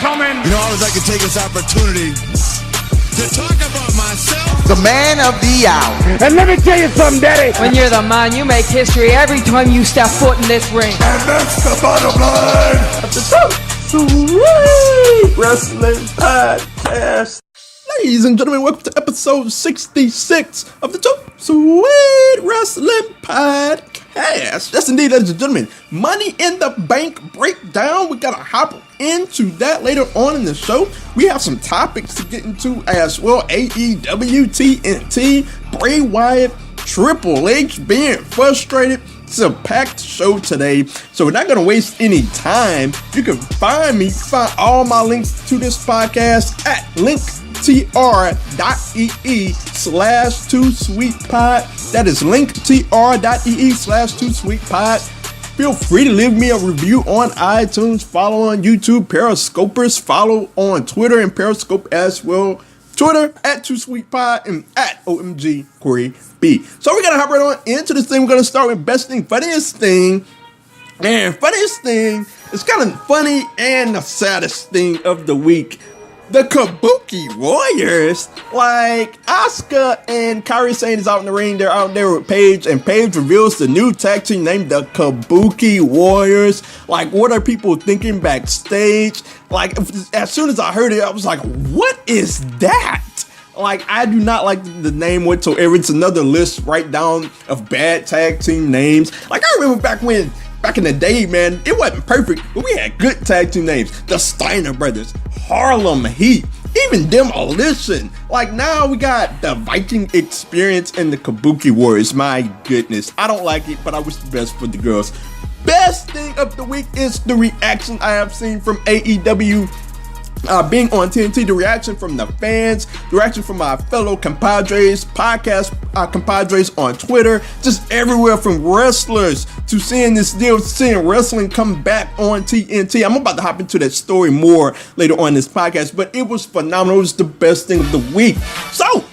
gentlemen. You know, I always like to take this opportunity to talk about myself. The man of the hour. And let me tell you something, Daddy. When you're the man, you make history every time you step foot in this ring. And that's the bottom line. Sweet Wrestling Podcast. Ladies and gentlemen, welcome to episode 66 of the 2SWP Wrestling Podcast. Yes, indeed, ladies and gentlemen, Money in the Bank breakdown. We gotta hop into that later on in the show. We have some topics to get into as well. AEW, TNT, Bray Wyatt, Triple H being frustrated. It's a packed show today, so we're not going to waste any time. You can find all my links to this podcast at linktr.ee/2SWPod. That is linktr.ee/2SWPod. Feel free to leave me a review on iTunes, follow on YouTube, Periscopers, follow on Twitter and Periscope as well. Twitter at 2SWPod and at OMG Corey B. So we're gonna hop right on into this thing. We're gonna start with best thing, funniest thing. And funniest thing is kind of funny and the saddest thing of the week. The Kabuki Warriors, like Asuka and Kairi Sane is out in the ring. They're out there with Paige, and Paige reveals the new tag team named the Kabuki Warriors. Like, what are people thinking backstage? Like, as soon as I heard it, I was like, what is that? Like, I do not like the name whatsoever. It's another list right down of bad tag team names. Like, I remember back in the day, man, it wasn't perfect, but we had good tag team names. The Steiner Brothers, Harlem Heat, even Demolition. Like, now we got the Viking Experience and the Kabuki Warriors. My goodness, I don't like it, but I wish the best for the girls. Best thing of the week is the reaction I have seen from AEW being on TNT, the reaction from the fans, the reaction from my fellow compadres, podcast compadres on Twitter, just everywhere from wrestlers to seeing this deal, seeing wrestling come back on TNT. I'm about to hop into that story more later on in this podcast, but it was phenomenal. It was the best thing of the week. So,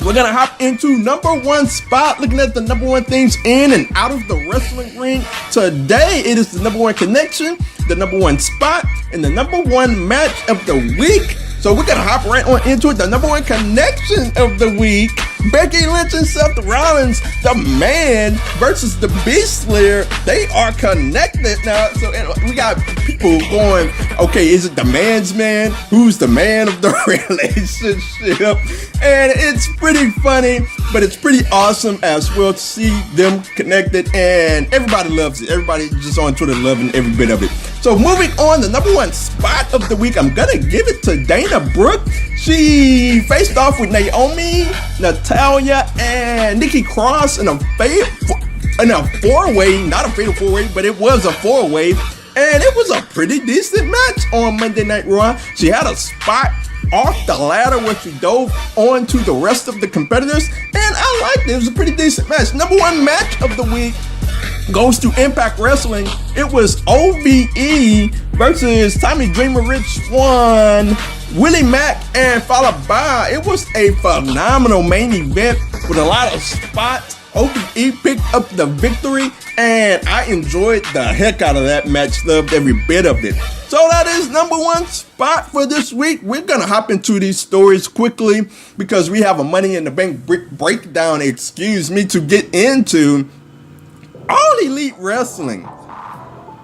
we're going to hop into number one spot, looking at the number one things in and out of the wrestling ring. Today, it is the number one connection, the number one spot, and the number one match of the week. So we're going to hop right on into it. The number one connection of the week, Becky Lynch and Seth Rollins, the Man versus the Beast Slayer. They are connected now. So we got people going, okay, is it the man's man? Who's the man of the relationship? And it's pretty funny, but it's pretty awesome as well to see them connected. And everybody loves it. Everybody just on Twitter loving every bit of it. So moving on, the number one spot of the week, I'm going to give it to Dana Brooke. She faced off with Naomi, Natalya, and Nikki Cross in a four-way, not a fatal four-way, but it was a four-way. And it was a pretty decent match on Monday Night Raw. She had a spot off the ladder where she dove onto the rest of the competitors, and I liked it. It was a pretty decent match. Number one match of the week goes to Impact Wrestling. It was OVE versus Tommy Dreamer, Rich Swann, Willie Mack, and Fallah Bahh. It was a phenomenal main event with a lot of spots. OVE picked up the victory, and I enjoyed the heck out of that match. Loved every bit of it. So that is number one spot for this week. We're going to hop into these stories quickly because we have a Money in the Bank breakdown, to get into. All Elite Wrestling.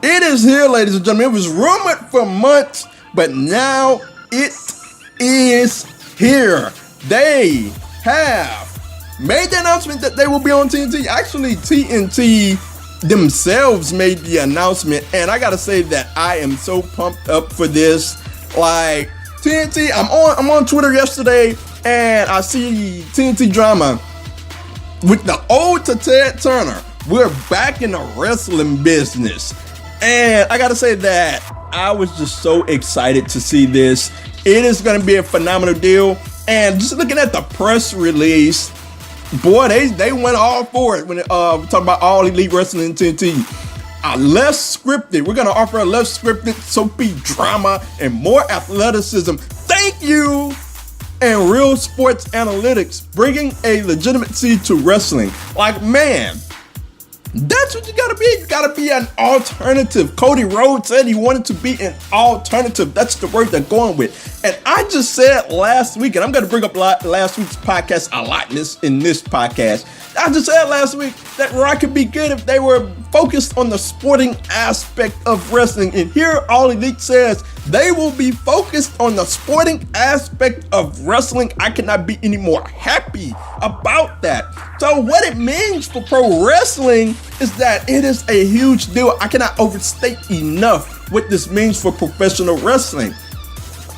It is here, ladies and gentlemen. It was rumored for months, but now it is here. They have made the announcement that they will be on TNT. Actually, TNT themselves made the announcement, and I gotta say that I am so pumped up for this. Like, TNT, I'm on Twitter yesterday, and I see TNT Drama with the ode to Ted Turner. We're back in the wrestling business. And I gotta say that I was just so excited to see this. It is gonna be a phenomenal deal. And just looking at the press release, boy, they went all for it when we talk about All Elite Wrestling TNT. Less scripted. We're gonna offer a less scripted, soapy drama and more athleticism. Thank you. And real sports analytics, bringing a legitimacy to wrestling. Like, man, That's what you gotta be. You gotta be an alternative. Cody Rhodes said he wanted to be an alternative. That's the word they're going with. And I just said last week, and I'm gonna bring up last week's podcast a lot in this podcast. I just said last week that Raw could be good if they were focused on the sporting aspect of wrestling. And here All Elite says they will be focused on the sporting aspect of wrestling. I cannot be any more happy about that. So what it means for pro wrestling is that it is a huge deal. I cannot overstate enough what this means for professional wrestling.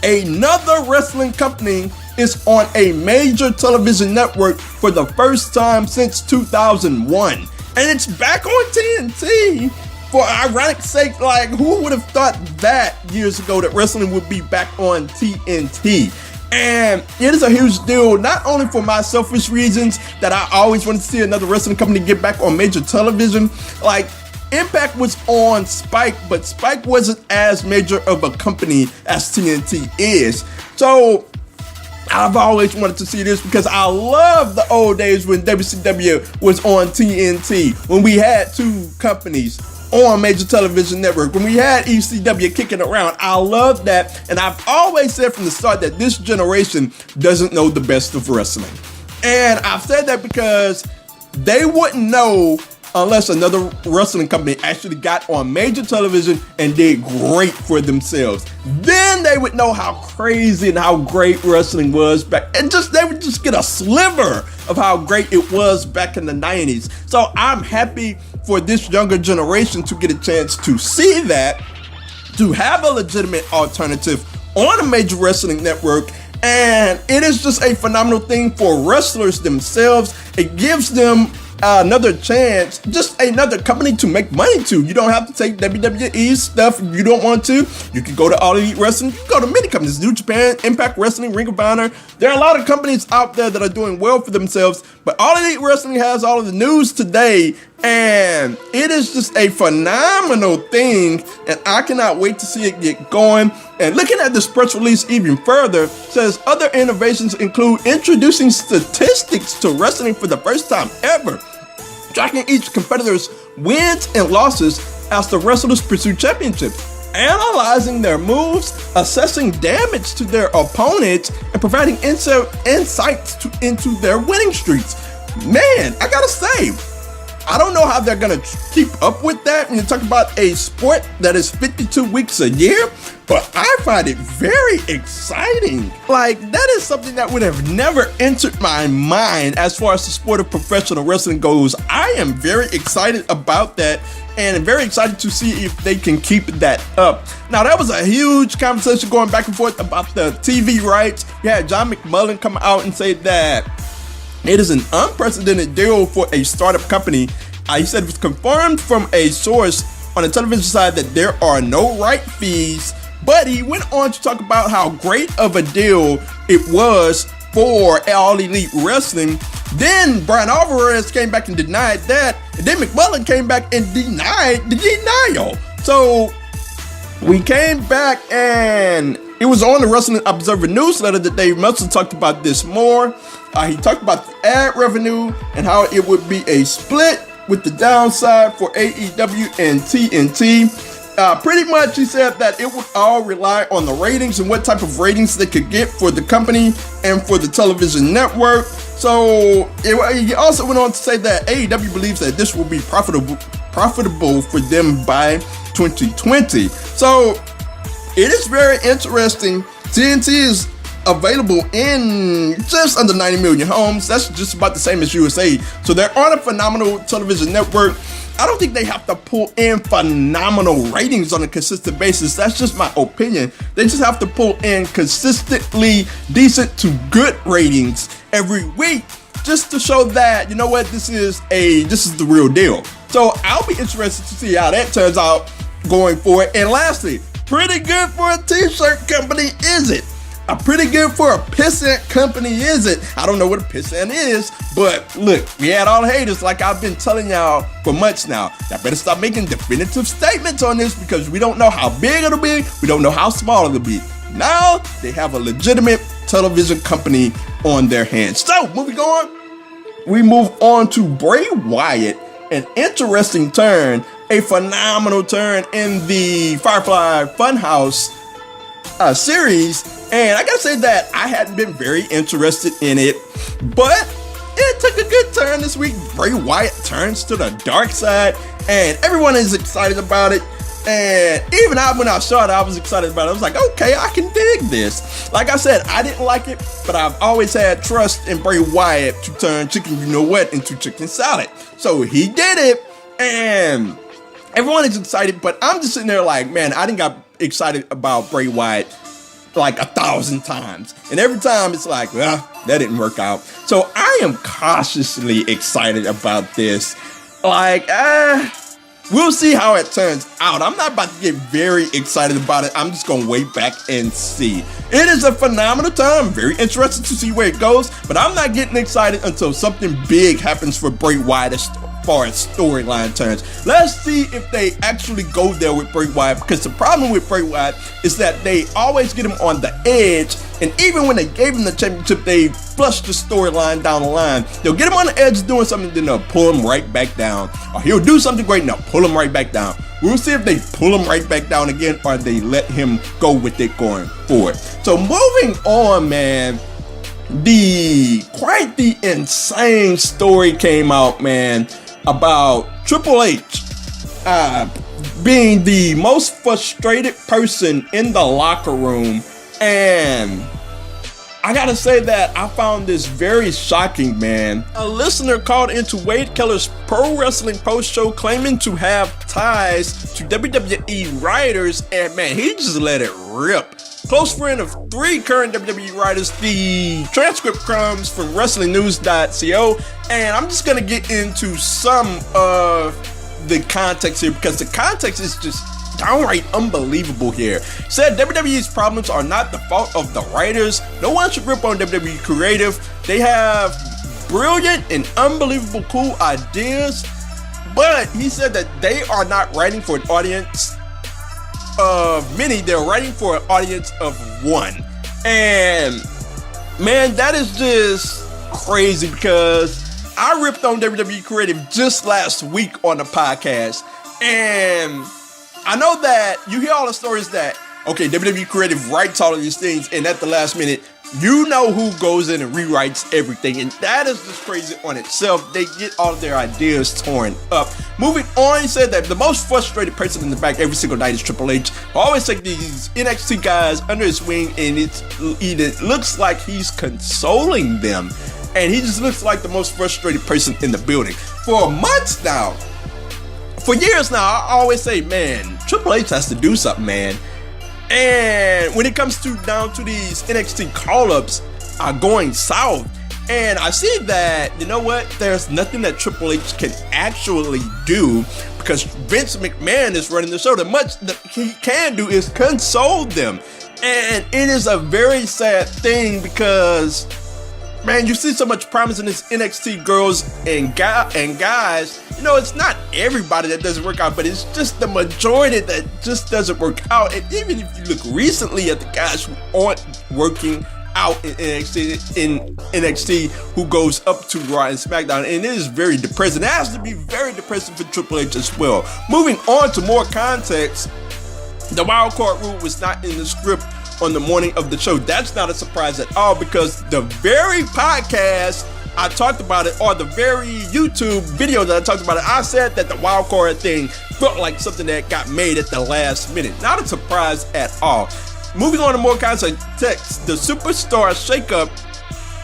Another wrestling company is on a major television network for the first time since 2001. And it's back on TNT. For ironic sake, like, who would have thought that years ago that wrestling would be back on TNT? And it is a huge deal, not only for my selfish reasons that I always wanted to see another wrestling company get back on major television. Like, Impact was on Spike, but Spike wasn't as major of a company as TNT is. So I've always wanted to see this because I love the old days when WCW was on TNT, when we had two companies on major television network, when we had ECW kicking around. I love that. And I've always said from the start that this generation doesn't know the best of wrestling. And I've said that because they wouldn't know unless another wrestling company actually got on major television and did great for themselves. Then they would know how crazy and how great wrestling was back, and they would just get a sliver of how great it was back in the 90s. So I'm happy for this younger generation to get a chance to see that, to have a legitimate alternative on a major wrestling network. And it is just a phenomenal thing for wrestlers themselves. It gives them another chance, just another company to make money to. You don't have to take WWE stuff if you don't want to. You can go to All Elite Wrestling. You can go to many companies, New Japan, Impact Wrestling, Ring of Honor. There are a lot of companies out there that are doing well for themselves, but All Elite Wrestling has all of the news today, and it is just a phenomenal thing, and I cannot wait to see it get going. And looking at this press release even further, says other innovations include introducing statistics to wrestling for the first time ever, tracking each competitor's wins and losses as the wrestlers pursue championships, analyzing their moves, assessing damage to their opponents, and providing insights into their winning streaks. Man, I gotta say, I don't know how they're gonna keep up with that when you talk about a sport that is 52 weeks a year, but I find it very exciting. Like, that is something that would have never entered my mind as far as the sport of professional wrestling goes. I am very excited about that, and very excited to see if they can keep that up. Now, that was a huge conversation going back and forth about the TV rights. You had John McMullen come out and say that it is an unprecedented deal for a startup company. He said it was confirmed from a source on the television side that there are no right fees, but he went on to talk about how great of a deal it was for All Elite Wrestling. Then Brian Alvarez came back and denied that, and then McMullen came back and denied the denial. So we came back, and it was on the Wrestling Observer newsletter that Dave Meltzer talked about this more. He talked about the ad revenue and how it would be a split with the downside for AEW and TNT. Pretty much he said that it would all rely on the ratings and what type of ratings they could get for the company and for the television network. So he also went on to say that AEW believes that this will be profitable for them by 2020. So it is very interesting. TNT is available in just under 90 million homes. That's just about the same as USA. So they're on a phenomenal television network. I don't think they have to pull in phenomenal ratings on a consistent basis. That's just my opinion. They just have to pull in consistently decent to good ratings every week, just to show that, you know what, this is the real deal. So I'll be interested to see how that turns out going forward. And lastly, pretty good for a t-shirt company, is it? Pretty good for a pissant company, is it? I don't know what a pissant is, but look, we had all the haters like I've been telling y'all for months now. Y'all better stop making definitive statements on this because we don't know how big it'll be. We don't know how small it'll be. Now they have a legitimate television company on their hands. So moving on, we move on to Bray Wyatt an interesting turn, a phenomenal turn in the Firefly Funhouse series. And I gotta say that I hadn't been very interested in it, but it took a good turn this week. Bray Wyatt turns to the dark side, and everyone is excited about it. And even when I saw it, I was excited about it. I was like, okay, I can dig this. Like I said, I didn't like it, but I've always had trust in Bray Wyatt to turn chicken, you know what, into chicken salad. So he did it, and everyone is excited, but I'm just sitting there like, man, I didn't got excited about Bray Wyatt like 1,000 times. And every time it's like, well, that didn't work out. So I am cautiously excited about this. Like, we'll see how it turns out. I'm not about to get very excited about it. I'm just going to wait back and see. It is a phenomenal time. I'm very interested to see where it goes, but I'm not getting excited until something big happens for Bray Wyatt as far as storyline turns. Let's see if they actually go there with Bray Wyatt, because the problem with Bray Wyatt is that they always get him on the edge, and even when they gave him the championship, they flushed the storyline down the line. They'll get him on the edge doing something, then they'll pull him right back down, or he'll do something great and they'll pull him right back down. We'll see if they pull him right back down again, or they let him go with it going forward. So moving on, man, quite the insane story came out, man, about Triple H being the most frustrated person in the locker room. And I gotta say that I found this very shocking, man. A listener called into Wade Keller's Pro Wrestling Post Show claiming to have ties to WWE writers, and man, he just let it rip. Close friend of 3 current WWE writers. The transcript comes from WrestlingNews.co, and I'm just gonna get into some of the context here, because the context is just downright unbelievable here. Said WWE's problems are not the fault of the writers. No one should rip on WWE creative. They have brilliant and unbelievable cool ideas, but he said that they are not writing for an audience of many, they're writing for an audience of one. And man, that is just crazy, because I ripped on WWE creative just last week on the podcast, and I know that you hear all the stories that, okay, WWE creative writes all of these things, and at the last minute, you know who goes in and rewrites everything, and that is just crazy on itself. They get all of their ideas torn up. Moving on, he said that the most frustrated person in the back every single night is Triple H. I always take these NXT guys under his wing, and it looks like he's consoling them, and he just looks like the most frustrated person in the building. For months now, for years now, I always say, man, Triple H has to do something, man. And when it comes down to these NXT call-ups are going south, and I see that, you know what, there's nothing that Triple H can actually do, because Vince McMahon is running the show. The much that he can do is console them. And it is a very sad thing, because man, you see so much promise in this NXT girls and guys. You know, it's not everybody that doesn't work out, but it's just the majority that just doesn't work out. And even if you look recently at the guys who aren't working out in NXT who goes up to Raw and SmackDown, and it is very depressing. It has to be very depressing for Triple H as well. Moving on to more context, the wild card rule was not in the script on the morning of the show. That's not a surprise at all, because the very podcast I talked about it, or the very YouTube video that I talked about it, I said that the wild card thing felt like something that got made at the last minute. Not a surprise at all. Moving on to more context, the Superstar shakeup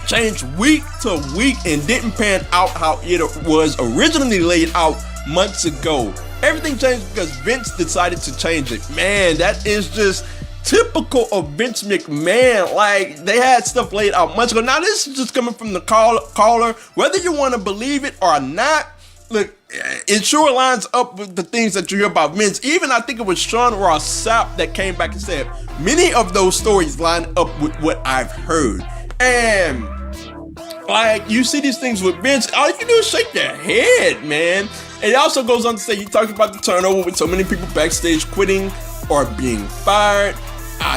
changed week to week and didn't pan out how it was originally laid out months ago. Everything changed because Vince decided to change it. Man, that is just typical of Vince McMahon. Like, they had stuff laid out months ago. Now, this is just coming from the caller. Whether you want to believe it or not, look, it sure lines up with the things that you hear about Vince. Even I think it was Sean Ross Sapp that came back and said many of those stories line up with what I've heard. And like, you see these things with Vince, all you can do is shake your head, man. And it also goes on to say, he talked about the turnover with so many people backstage quitting or being fired.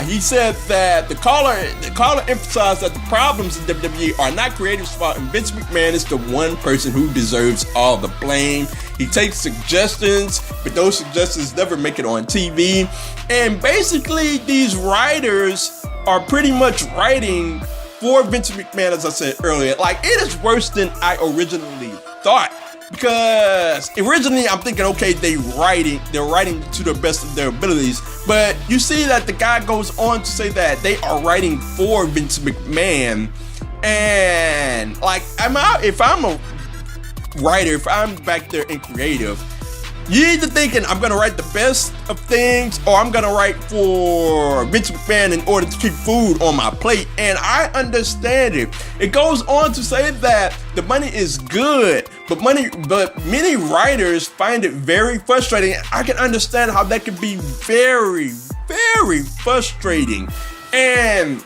He said that the caller emphasized that the problems in WWE are not creative fault, and Vince McMahon is the one person who deserves all the blame. He takes suggestions, but those suggestions never make it on TV. And basically, these writers are pretty much writing for Vince McMahon, as I said earlier. Like, it is worse than I originally thought. Because originally I'm thinking, okay, they're writing to the best of their abilities. But you see that the guy goes on to say that they are writing for Vince McMahon. And like, if I'm a writer, if I'm back there in creative, you're either thinking I'm gonna write the best of things, or I'm gonna write for Vince McMahon in order to keep food on my plate. And I understand it. It goes on to say that the money is good, but many writers find it very frustrating. I can understand how that could be very, very frustrating. And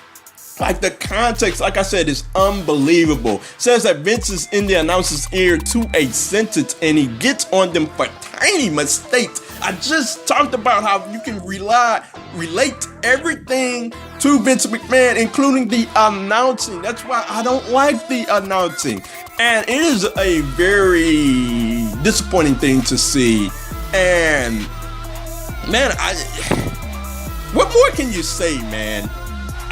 like, the context, like I said, is unbelievable. Says that Vince is in the announcer's ear to a sentence, and he gets on them for tiny mistakes. I just talked about how you can relate everything to Vince McMahon, including the announcing. That's why I don't like the announcing. And it is a very disappointing thing to see. And man, what more can you say, man?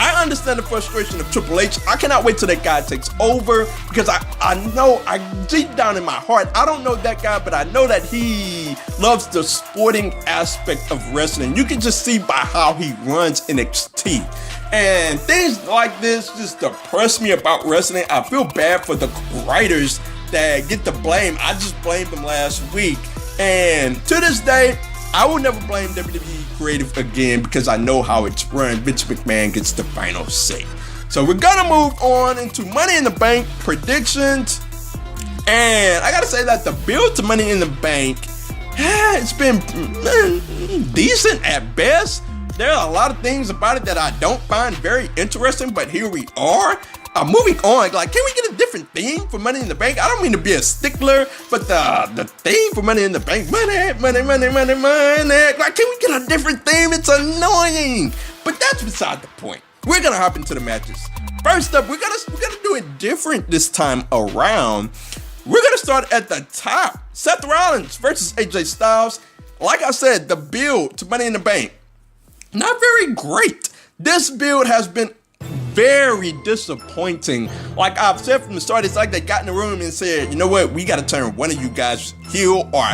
I understand the frustration of Triple H. I cannot wait till that guy takes over, because I know, deep down in my heart, I don't know that guy, but I know that he loves the sporting aspect of wrestling. You can just see by how he runs NXT. And things like this just depress me about wrestling. I feel bad for the writers that get the blame. I just blamed them last week. And to this day, I will never blame WWE Creative again, because I know how it's run. Vince McMahon gets the final say. So we're gonna move on into Money in the Bank predictions. And I gotta say that the build to Money in the Bank, it's been decent at best. There are a lot of things about it that I don't find very interesting, but here we are. Moving on, like, can we get a different theme for Money in the Bank? I don't mean to be a stickler, but the theme for Money in the Bank, money. Like, can we get a different theme? It's annoying. But that's beside the point. We're gonna hop into the matches. First up, we're gonna do it different this time around. We're gonna start at the top. Seth Rollins versus AJ Styles. Like I said, the build to Money in the Bank, not very great. This build has been very disappointing. Like I've said from the start, it's like they got in the room and said, you know what, we got to turn one of you guys heel, or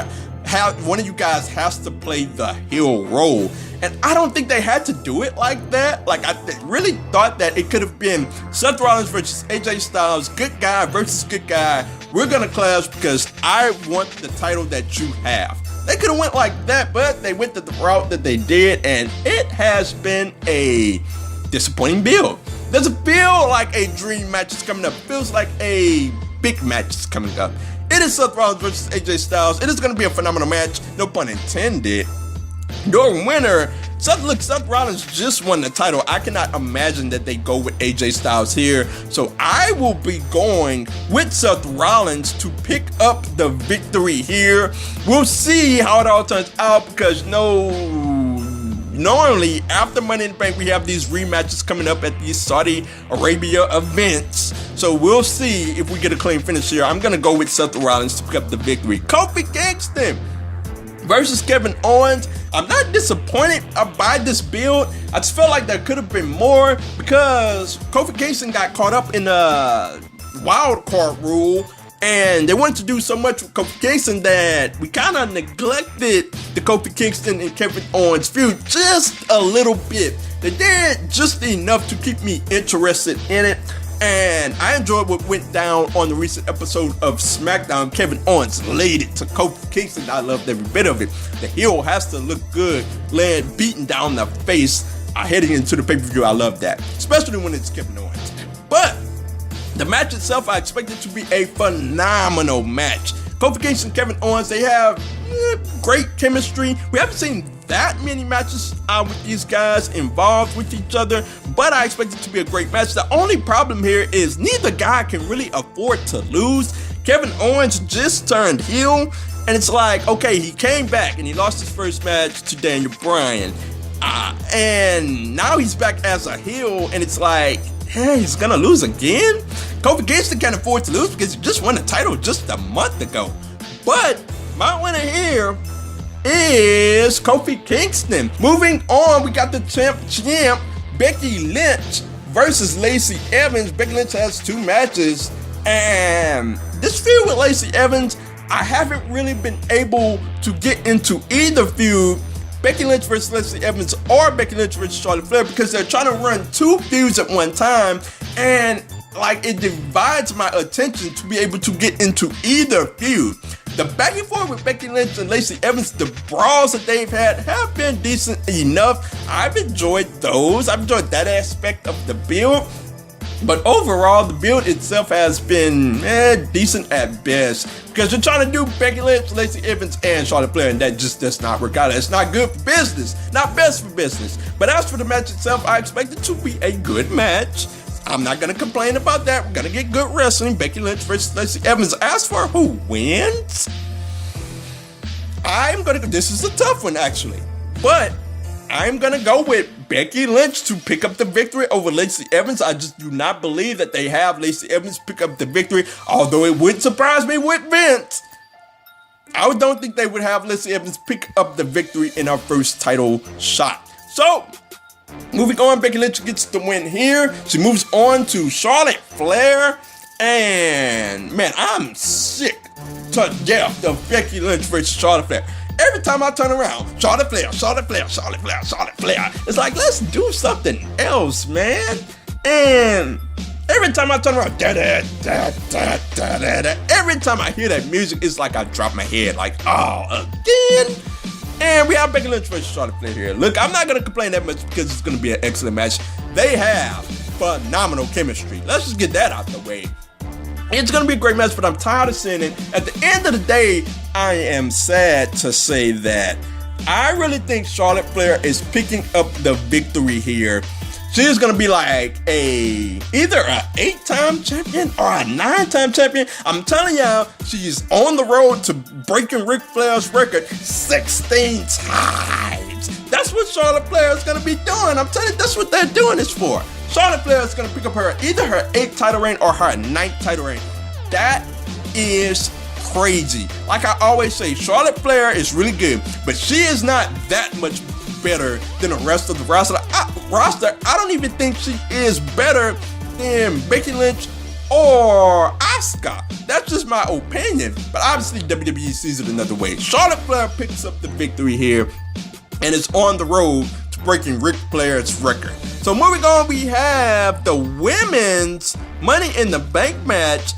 one of you guys has to play the heel role. And I don't think they had to do it like that. Like, I really thought that it could have been Seth Rollins versus AJ Styles, good guy versus good guy. We're gonna clash because I want the title that you have. They could have went like that, but they went the route that they did, and it has been a disappointing build. Doesn't feel like a dream match is coming up. Feels like a big match is coming up. It is Seth Rollins versus AJ Styles. It is going to be a phenomenal match. No pun intended. Your winner, Seth Rollins just won the title. I cannot imagine that they go with AJ Styles here. So I will be going with Seth Rollins to pick up the victory here. We'll see how it all turns out, because normally, after Money in the Bank, we have these rematches coming up at these Saudi Arabia events. So we'll see if we get a clean finish here. I'm going to go with Seth Rollins to pick up the victory. Kofi Kingston versus Kevin Owens. I'm not disappointed by this build. I just felt like there could have been more, because Kofi Kingston got caught up in the wild card rule. And they wanted to do so much with Kofi Kingston that we kind of neglected the Kofi Kingston and Kevin Owens feud just a little bit. They did just enough to keep me interested in it. And I enjoyed what went down on the recent episode of SmackDown. Kevin Owens laid it to Kofi Kingston. I loved every bit of it. The heel has to look good, laying beating down the face heading into the pay-per-view. I love that, especially when it's Kevin Owens. But the match itself, I expect it to be a phenomenal match. Kofi Kingston and Kevin Owens, they have great chemistry. We haven't seen that many matches with these guys involved with each other, but I expect it to be a great match. The only problem here is neither guy can really afford to lose. Kevin Owens just turned heel, and it's like, okay, he came back and he lost his first match to Daniel Bryan. And now he's back as a heel, and it's like, hey, he's gonna lose again? Kofi Kingston can't afford to lose because he just won the title just a month ago. But my winner here is Kofi Kingston. Moving on, we got the champ Becky Lynch versus Lacey Evans. Becky Lynch has 2 matches, and this feud with Lacey Evans, I haven't really been able to get into either feud, Becky Lynch versus Lacey Evans or Becky Lynch versus Charlotte Flair, because they're trying to run 2 feuds at one time, and like it divides my attention to be able to get into either feud. The back and forth with Becky Lynch and Lacey Evans, the brawls that they've had have been decent enough. I've enjoyed those. I've enjoyed that aspect of the build. But overall, the build itself has been decent at best, because you're trying to do Becky Lynch, Lacey Evans, and Charlotte Flair, and that just does not work out. It's not good for business, not best for business. But as for the match itself, I expect it to be a good match. I'm not going to complain about that. We're going to get good wrestling. Becky Lynch versus Lacey Evans. As for who wins, this is a tough one actually, but I'm going to go with Becky Lynch to pick up the victory over Lacey Evans. I just do not believe that they have Lacey Evans pick up the victory, although it wouldn't surprise me with Vince. I don't think they would have Lacey Evans pick up the victory in her first title shot. So, moving on, Becky Lynch gets the win here. She moves on to Charlotte Flair. And, man, I'm sick to death of Becky Lynch versus Charlotte Flair. Every time I turn around, Charlotte Flair, Charlotte Flair, Charlotte Flair, Charlotte Flair. It's like, let's do something else, man. And every time I turn around, every time I hear that music, it's like I drop my head, like, oh, again? And we have Becky Lynch versus Charlotte Flair here. Look, I'm not going to complain that much because it's going to be an excellent match. They have phenomenal chemistry. Let's just get that out the way. It's going to be a great match, but I'm tired of seeing it. At the end of the day, I am sad to say that I really think Charlotte Flair is picking up the victory here. She is going to be like either an 8-time champion or a 9-time champion. I'm telling y'all, she's on the road to breaking Ric Flair's record 16 times. That's what Charlotte Flair is going to be doing. I'm telling you, that's what they're doing this for. Charlotte Flair is going to pick up either her 8th title reign or her 9th title reign. That is crazy. Like I always say, Charlotte Flair is really good, but she is not that much better than the rest of the roster. I don't even think she is better than Becky Lynch or Asuka. That's just my opinion, but obviously WWE sees it another way. Charlotte Flair picks up the victory here and is on the road to breaking Ric Flair's record. So moving on, we have the women's Money in the Bank match.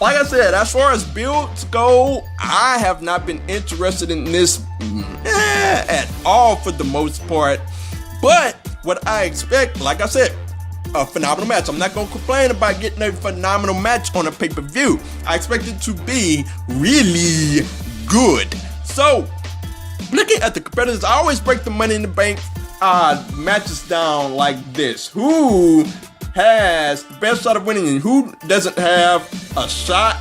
Like I said, as far as builds go, I have not been interested in this at all for the most part. But what I expect, like I said, a phenomenal match. I'm not going to complain about getting a phenomenal match on a pay-per-view. I expect it to be really good. So, looking at the competitors, I always break the Money in the Bank matches down like this. Who has the best shot of winning and who doesn't have a shot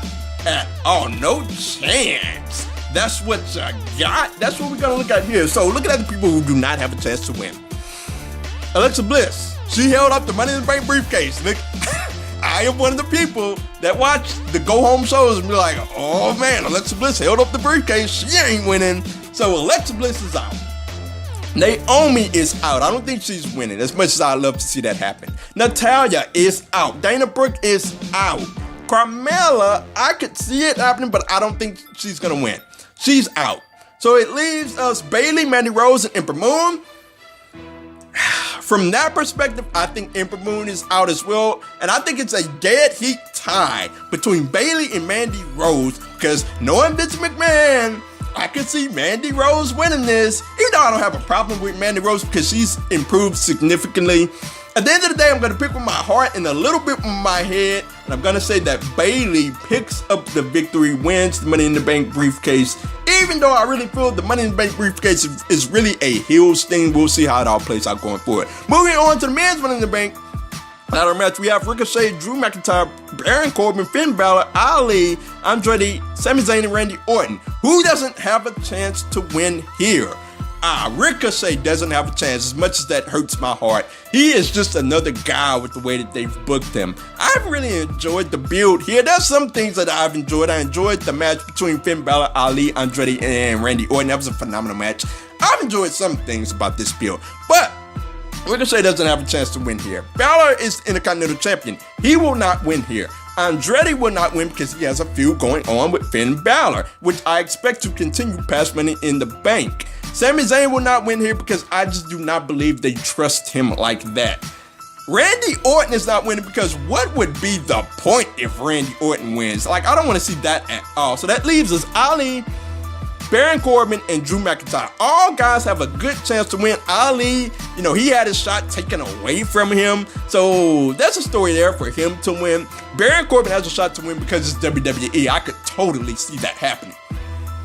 at all? No chance. That's what you got. That's what we're going to look at here. So looking at the people who do not have a chance to win. Alexa Bliss, she held up the Money in the Bank briefcase. Look, I am one of the people that watch the go-home shows and be like, oh man, Alexa Bliss held up the briefcase. She ain't winning. So Alexa Bliss is out. Naomi is out. I don't think she's winning as much as I'd love to see that happen. Natalya is out. Dana Brooke is out. Carmella, I could see it happening, but I don't think she's going to win. She's out. So it leaves us Bayley, Mandy Rose, and Ember Moon. From that perspective, I think Ember Moon is out as well. And I think it's a dead heat tie between Bayley and Mandy Rose, because knowing Vince McMahon, I could see Mandy Rose winning this, even though I don't have a problem with Mandy Rose because she's improved significantly. At the end of the day, I'm going to pick with my heart and a little bit with my head, and I'm going to say that Bayley picks up the victory, wins the Money in the Bank briefcase, even though I really feel the Money in the Bank briefcase is really a heels thing. We'll see how it all plays out going forward. Moving on to the men's Money in the Bank ladder match, we have Ricochet, Drew McIntyre, Baron Corbin, Finn Balor, Ali, Andrade, Sami Zayn, and Randy Orton. Who doesn't have a chance to win here? Ricochet doesn't have a chance, as much as that hurts my heart. He is just another guy with the way that they've booked him. I've really enjoyed the build here. There's some things that I've enjoyed. I enjoyed the match between Finn Balor, Ali, Andrade, and Randy Orton. That was a phenomenal match. I've enjoyed some things about this build, but Ricochet doesn't have a chance to win here. Balor is Intercontinental Champion. He will not win here. Andrade will not win because he has a feud going on with Finn Balor, which I expect to continue past Money in the Bank. Sami Zayn will not win here because I just do not believe they trust him like that. Randy Orton is not winning because what would be the point if Randy Orton wins? Like, I don't want to see that at all. So that leaves us Ali, Baron Corbin, and Drew McIntyre. All guys have a good chance to win. Ali, he had his shot taken away from him. So that's a story there for him to win. Baron Corbin has a shot to win because it's WWE. I could totally see that happening.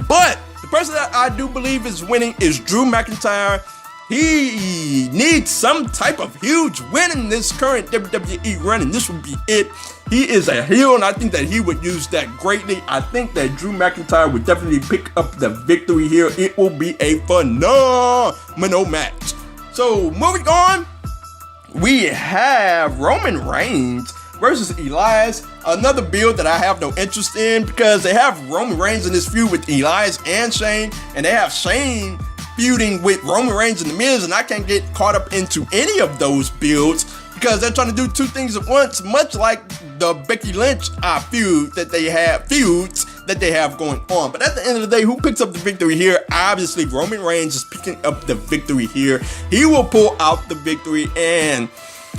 But the person that I do believe is winning is Drew McIntyre. He needs some type of huge win in this current WWE run, and this would be it. He is a heel, and I think that he would use that greatly. I think that Drew McIntyre would definitely pick up the victory here. It will be a phenomenal match. So, moving on, we have Roman Reigns versus Elias. Another build that I have no interest in because they have Roman Reigns in this feud with Elias and Shane, and they have Shane feuding with Roman Reigns and The Miz, and I can't get caught up into any of those builds because they're trying to do two things at once, much like the Becky Lynch feuds that they have going on. But at the end of the day, who picks up the victory here? Obviously, Roman Reigns is picking up the victory here. He will pull out the victory, and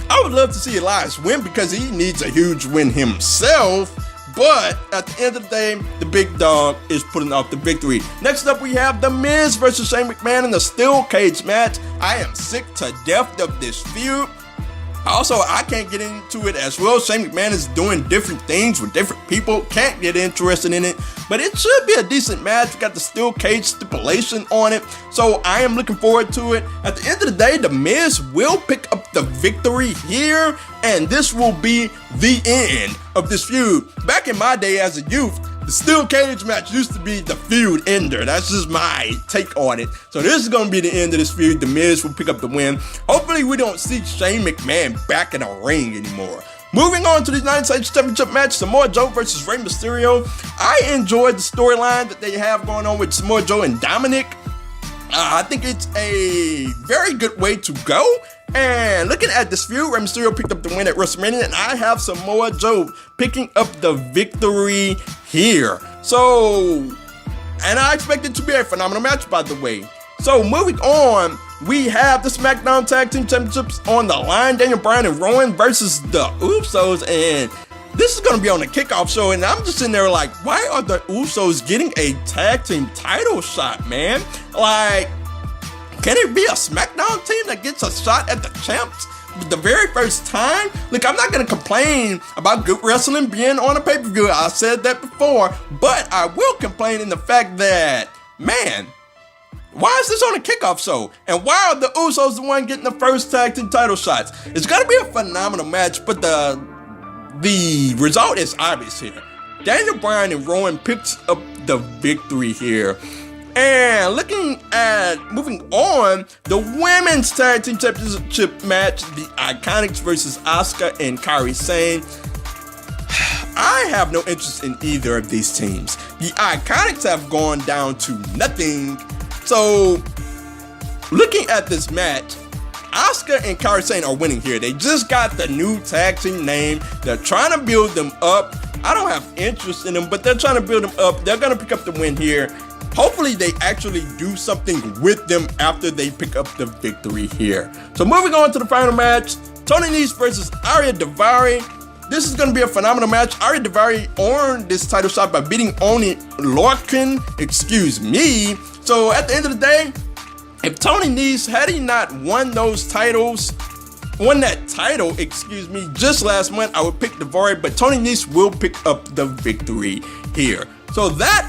I would love to see Elias win because he needs a huge win himself. But at the end of the day, the big dog is putting out the victory. Next up, we have The Miz versus Shane McMahon in a steel cage match. I am sick to death of this feud. Also, I can't get into it as well. Shane McMahon is doing different things with different people. Can't get interested in it. But it should be a decent match. We got the steel cage stipulation on it. So I am looking forward to it. At the end of the day, The Miz will pick up the victory here. And this will be the end of this feud. Back in my day as a youth, the steel cage match used to be the feud ender. That's just my take on it. So this is going to be the end of this feud. The Miz will pick up the win. Hopefully we don't see Shane McMahon back in a ring anymore. Moving on to the United States Championship match, Samoa Joe versus Rey Mysterio. I enjoyed the storyline that they have going on with Samoa Joe and Dominic. I think it's a very good way to go. And looking at this feud, Rey Mysterio picked up the win at WrestleMania, and I have Samoa Joe picking up the victory here. So, and I expect it to be a phenomenal match, by the way. So, moving on, we have the SmackDown Tag Team Championships on the line. Daniel Bryan and Rowan versus the Usos, and this is going to be on the kickoff show, and I'm just sitting there like, why are the Usos getting a tag team title shot, man? Like, can it be a SmackDown team that gets a shot at the champs the very first time? Look, I'm not going to complain about good wrestling being on a pay-per-view. I said that before, but I will complain in the fact that, man, why is this on a kickoff show? And why are the Usos the one getting the first tag team title shots? It's going to be a phenomenal match, but the result is obvious here. Daniel Bryan and Rowan picks up the victory here. And moving on, the Women's Tag Team Championship match, the Iconics versus Asuka and Kairi Sane. I have no interest in either of these teams. The Iconics have gone down to nothing. So, looking at this match, Asuka and Kairi Sane are winning here. They just got the new tag team name. They're trying to build them up. I don't have interest in them, but they're trying to build them up. They're going to pick up the win here. Hopefully they actually do something with them after they pick up the victory here. So moving on to the final match, Tony Nese versus Arya Daivari. This is going to be a phenomenal match. Arya Daivari earned this title shot by beating Oni Lorcan. So at the end of the day, if Tony Nese, had he not won that title, just last month, I would pick Daivari, but Tony Nese will pick up the victory here. So that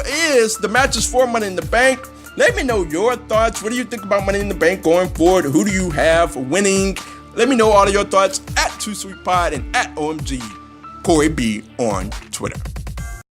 is the matches for Money in the Bank. Let me know your thoughts. What do you think about Money in the Bank going forward? Who do you have winning? Let me know all of your thoughts at 2SWP and at OMG Corey B on Twitter.